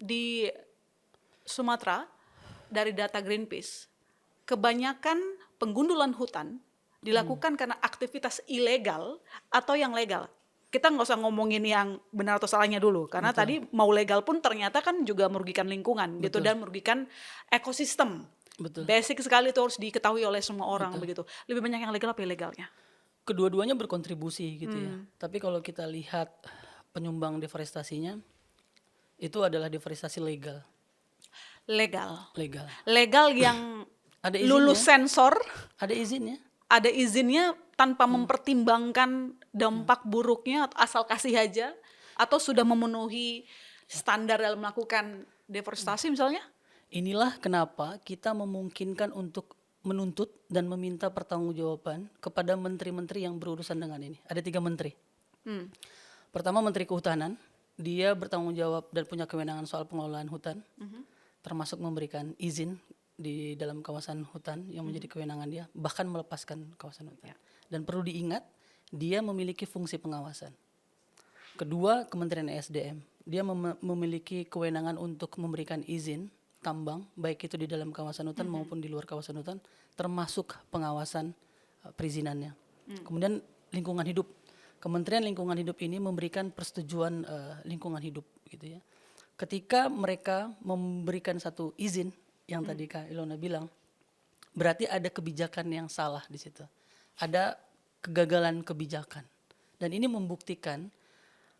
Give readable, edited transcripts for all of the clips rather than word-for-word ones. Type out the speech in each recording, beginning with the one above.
di Sumatera dari data Greenpeace, kebanyakan penggundulan hutan dilakukan karena aktivitas ilegal atau yang legal. Kita nggak usah ngomongin yang benar atau salahnya dulu, karena Betul. tadi mau legal pun ternyata kan juga merugikan lingkungan gitu Betul. dan merugikan ekosistem. Betul. Basic sekali itu harus diketahui oleh semua orang. Betul. Begitu. Lebih banyak yang legal apa ilegalnya? Kedua-duanya berkontribusi gitu ya. Tapi kalau kita lihat penyumbang deforestasinya, itu adalah deforestasi legal. Legal. Legal. Legal yang Ada lulus izinnya. sensor, Ada izinnya. ada izinnya tanpa mempertimbangkan dampak buruknya atau asal kasih aja, atau sudah memenuhi standar dalam melakukan deforestasi misalnya? Inilah kenapa kita memungkinkan untuk menuntut dan meminta pertanggungjawaban kepada menteri-menteri yang berurusan dengan ini. Ada 3 menteri. Pertama, Menteri Kehutanan. Dia bertanggung jawab dan punya kewenangan soal pengelolaan hutan, termasuk memberikan izin di dalam kawasan hutan yang menjadi kewenangan dia, bahkan melepaskan kawasan hutan. Dan perlu diingat, dia memiliki fungsi pengawasan. Kedua, Kementerian ESDM. Dia memiliki kewenangan untuk memberikan izin tambang, baik itu di dalam kawasan hutan maupun di luar kawasan hutan, termasuk pengawasan perizinannya. Kemudian lingkungan hidup. Kementerian Lingkungan Hidup ini memberikan persetujuan lingkungan hidup gitu ya. Ketika mereka memberikan satu izin yang tadi Kak Ilona bilang, berarti ada kebijakan yang salah di situ. Ada kegagalan kebijakan. Dan ini membuktikan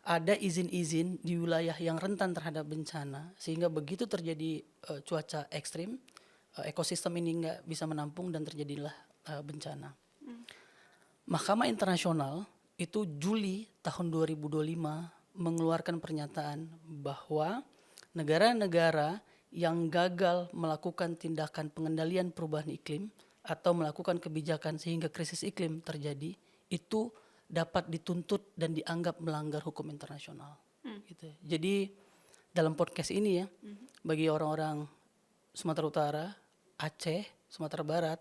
ada izin-izin di wilayah yang rentan terhadap bencana, sehingga begitu terjadi cuaca ekstrim, ekosistem ini nggak bisa menampung dan terjadilah bencana. Mahkamah Internasional itu Juli tahun 2025 mengeluarkan pernyataan bahwa negara-negara yang gagal melakukan tindakan pengendalian perubahan iklim atau melakukan kebijakan sehingga krisis iklim terjadi, itu dapat dituntut dan dianggap melanggar hukum internasional. Gitu. Jadi dalam podcast ini ya, bagi orang-orang Sumatera Utara, Aceh, Sumatera Barat,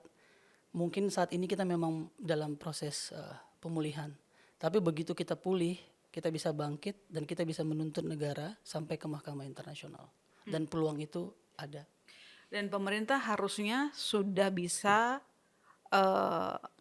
mungkin saat ini kita memang dalam proses pemulihan. Tapi begitu kita pulih, kita bisa bangkit dan kita bisa menuntut negara sampai ke Mahkamah Internasional. Dan peluang itu ada. Dan pemerintah harusnya sudah bisa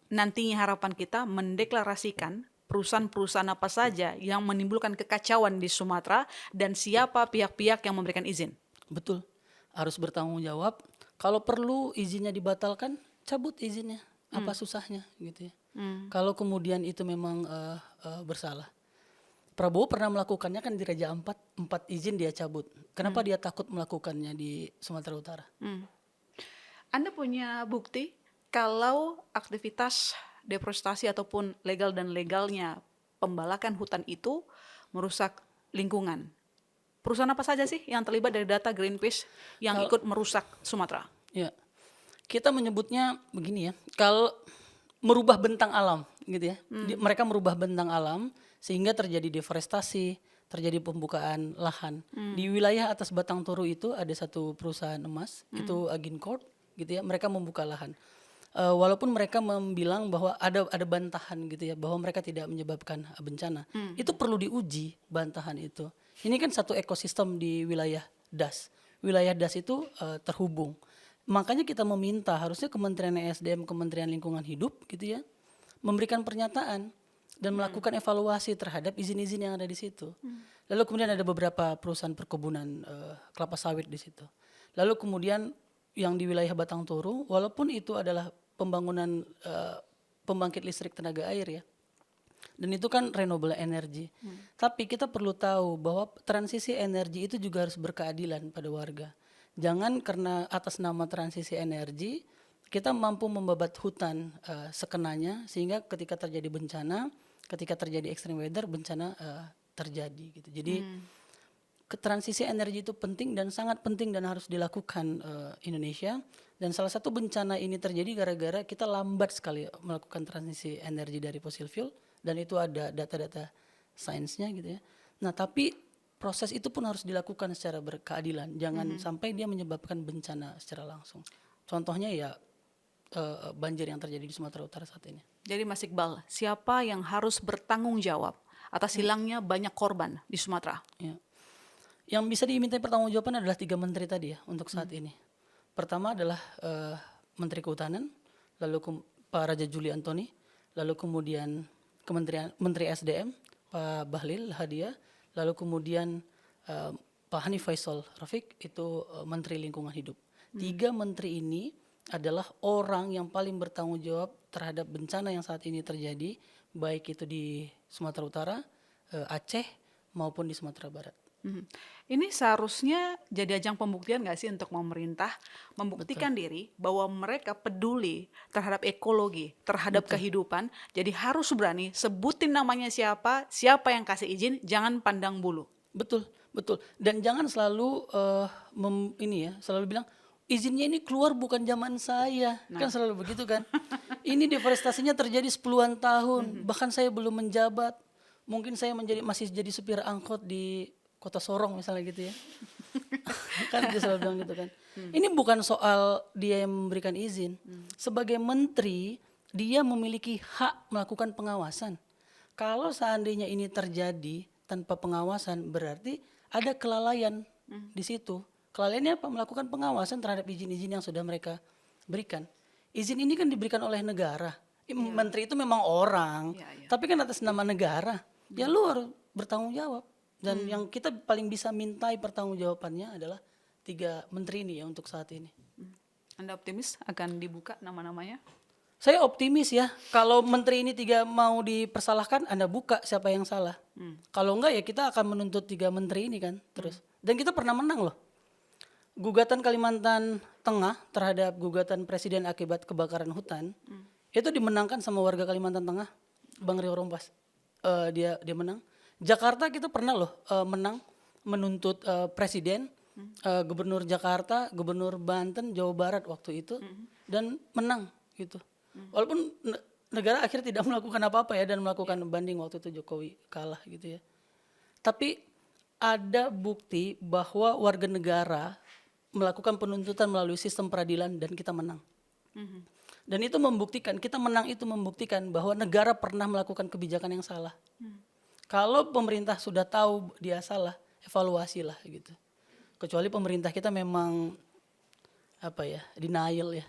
nantinya harapan kita mendeklarasikan perusahaan-perusahaan apa saja yang menimbulkan kekacauan di Sumatera dan siapa pihak-pihak yang memberikan izin. Betul, harus bertanggung jawab. Kalau perlu izinnya dibatalkan, cabut izinnya. Apa susahnya gitu ya. Kalau kemudian itu memang bersalah. Prabowo pernah melakukannya kan di Raja Ampat, 4 izin dia cabut. Kenapa dia takut melakukannya di Sumatera Utara? Anda punya bukti kalau aktivitas deforestasi ataupun legal dan legalnya pembalakan hutan itu merusak lingkungan. Perusahaan apa saja sih yang terlibat dari data Greenpeace yang ikut merusak Sumatera? Ya, kita menyebutnya begini ya, kalau merubah bentang alam gitu ya. Mereka merubah bentang alam sehingga terjadi deforestasi, terjadi pembukaan lahan. Di wilayah atas Batang Toru itu ada satu perusahaan emas, itu Agincorp gitu ya, mereka membuka lahan. Walaupun mereka bilang bahwa ada bantahan gitu ya, bahwa mereka tidak menyebabkan bencana. Itu perlu diuji bantahan itu. Ini kan satu ekosistem di wilayah DAS. Wilayah DAS itu terhubung. Makanya kita meminta harusnya Kementerian ESDM, Kementerian Lingkungan Hidup gitu ya, memberikan pernyataan dan melakukan evaluasi terhadap izin-izin yang ada di situ. Lalu kemudian ada beberapa perusahaan perkebunan kelapa sawit di situ. Lalu kemudian yang di wilayah Batang Toru, walaupun itu adalah pembangunan pembangkit listrik tenaga air ya, dan itu kan renewable energy. Tapi kita perlu tahu bahwa transisi energi itu juga harus berkeadilan pada warga. Jangan karena atas nama transisi energi kita mampu membabat hutan sekenanya sehingga ketika terjadi bencana, ketika terjadi extreme weather, bencana terjadi gitu. Jadi transisi energi itu penting dan sangat penting dan harus dilakukan Indonesia. Dan salah satu bencana ini terjadi gara-gara kita lambat sekali melakukan transisi energi dari fossil fuel, dan itu ada data-data sainsnya gitu ya. Nah tapi proses itu pun harus dilakukan secara berkeadilan, jangan sampai dia menyebabkan bencana secara langsung. Contohnya ya banjir yang terjadi di Sumatera Utara saat ini. Jadi Mas Iqbal, siapa yang harus bertanggung jawab atas hilangnya banyak korban di Sumatera? Ya. Yang bisa dimintai pertanggungjawaban adalah 3 menteri tadi ya untuk saat ini. Pertama adalah Menteri Kehutanan, lalu Pak Raja Juli Antoni, lalu kemudian Menteri SDM Pak Bahlil Lahadalia, lalu kemudian Pak Hanif Faisal Rafiq itu Menteri Lingkungan Hidup. 3 menteri ini adalah orang yang paling bertanggung jawab terhadap bencana yang saat ini terjadi, baik itu di Sumatera Utara, Aceh maupun di Sumatera Barat. Ini seharusnya jadi ajang pembuktian nggak sih untuk pemerintah membuktikan diri bahwa mereka peduli terhadap ekologi, terhadap kehidupan. Jadi harus berani sebutin namanya siapa, siapa yang kasih izin, jangan pandang bulu. Betul, betul. Dan jangan selalu selalu bilang izinnya ini keluar bukan zaman saya. Kan selalu begitu kan. Ini deforestasinya terjadi 10-an tahun, bahkan saya belum menjabat. Mungkin saya masih jadi supir angkot di Kota Sorong misalnya gitu ya. Kan dia selalu bilang gitu kan. Ini bukan soal dia yang memberikan izin. Sebagai menteri, dia memiliki hak melakukan pengawasan. Kalau seandainya ini terjadi tanpa pengawasan, berarti ada kelalaian di situ. Kelalaiannya apa? Melakukan pengawasan terhadap izin-izin yang sudah mereka berikan. Izin ini kan diberikan oleh negara. Menteri itu memang orang, tapi kan atas nama negara. Ya lu harus bertanggung jawab. Dan yang kita paling bisa mintai pertanggungjawabannya adalah 3 menteri ini ya untuk saat ini. Anda optimis akan dibuka nama-namanya? Saya optimis ya. Kalau menteri ini 3 mau dipersalahkan, Anda buka siapa yang salah. Kalau enggak ya kita akan menuntut 3 menteri ini kan terus. Dan kita pernah menang loh. Gugatan Kalimantan Tengah terhadap gugatan presiden akibat kebakaran hutan itu dimenangkan sama warga Kalimantan Tengah, Bang Rio Rompas. Dia menang. Jakarta kita pernah loh menang menuntut presiden, gubernur Jakarta, gubernur Banten, Jawa Barat waktu itu dan menang gitu. Walaupun negara akhirnya tidak melakukan apa-apa ya dan melakukan banding waktu itu Jokowi kalah gitu ya. Tapi ada bukti bahwa warga negara melakukan penuntutan melalui sistem peradilan dan kita menang. Dan itu membuktikan, kita menang itu membuktikan bahwa negara pernah melakukan kebijakan yang salah. Kalau pemerintah sudah tahu dia salah, evaluasilah gitu. Kecuali pemerintah kita memang denial ya.